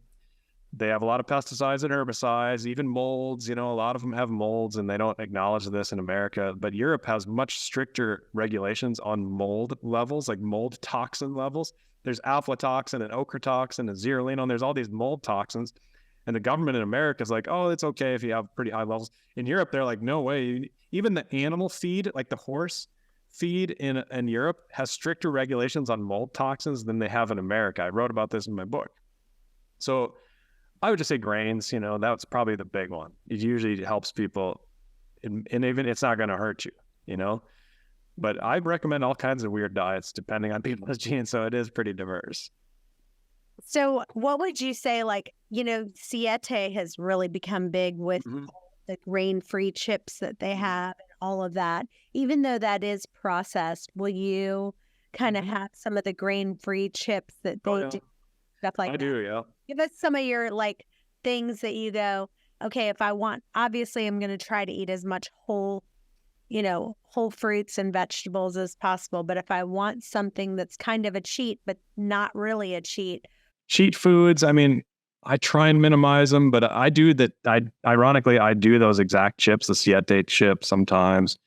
They have a lot of pesticides and herbicides, even molds. A lot of them have molds and they don't acknowledge this in America. But Europe has much stricter regulations on mold levels, like mold toxin levels. There's aflatoxin and ochratoxin and zearalenone. There's all these mold toxins. And the government in America is like, oh, it's okay if you have pretty high levels. In Europe, they're like, no way. Even the animal feed, like the horse feed in Europe, has stricter regulations on mold toxins than they have in America. I wrote about this in my book. So I would just say grains, that's probably the big one. It usually helps people, and even it's not going to hurt you, But I recommend all kinds of weird diets depending on people's genes, so it is pretty diverse. So what would you say, Siete has really become big with the grain-free chips that they have and all of that. Even though that is processed, will you kind of have some of the grain-free chips that they do? Stuff like that? I do, yeah. Give us some of your, things that you go, okay, if I want, obviously I'm going to try to eat as much whole fruits and vegetables as possible. But if I want something that's kind of a cheat, but not really a cheat. Cheat foods, I try and minimize them, but I do that. Ironically, I do those exact chips, the Siete chips sometimes.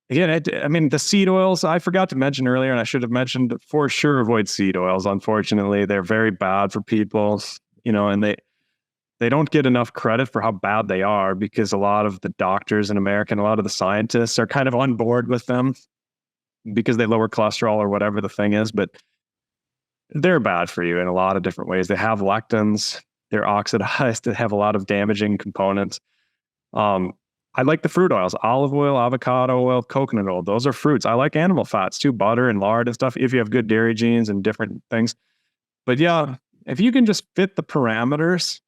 Again, the seed oils, I forgot to mention earlier, and I should have mentioned, for sure, avoid seed oils. Unfortunately, they're very bad for people, and they don't get enough credit for how bad they are because a lot of the doctors in America and a lot of the scientists are kind of on board with them because they lower cholesterol or whatever the thing is, but they're bad for you in a lot of different ways. They have lectins, they're oxidized, they have a lot of damaging components. I like the fruit oils, olive oil, avocado oil, coconut oil. Those are fruits. I like animal fats too, butter and lard and stuff, if you have good dairy genes and different things. But yeah, if you can just fit the parameters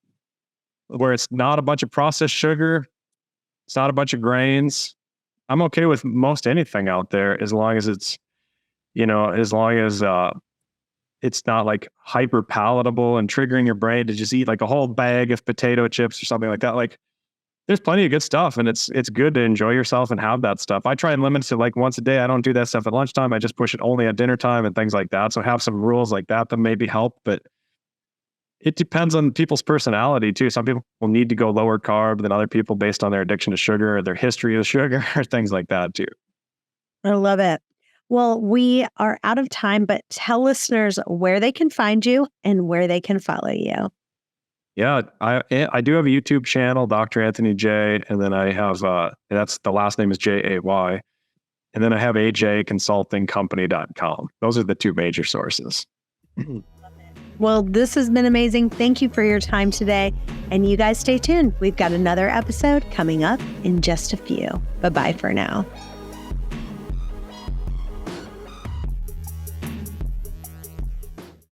where it's not a bunch of processed sugar, it's not a bunch of grains, I'm okay with most anything out there as long as it's, it's not like hyper palatable and triggering your brain to just eat like a whole bag of potato chips or something like that. There's plenty of good stuff, and it's good to enjoy yourself and have that stuff. I try and limit it to once a day. I don't do that stuff at lunchtime. I just push it only at dinner time and things like that. So have some rules like that maybe help. But It depends on people's personality too. Some people will need to go lower carb than other people based on their addiction to sugar or their history of sugar or things like that too. I love it. Well, we are out of time, but tell listeners where they can find you and where they can follow you. Yeah, I do have a YouTube channel, Dr. Anthony J, and then I have that's the last name is Jay. And then I have AJConsultingcompany.com. Those are the two major sources. Well, this has been amazing. Thank you for your time today. And you guys stay tuned. We've got another episode coming up in just a few. Bye-bye for now.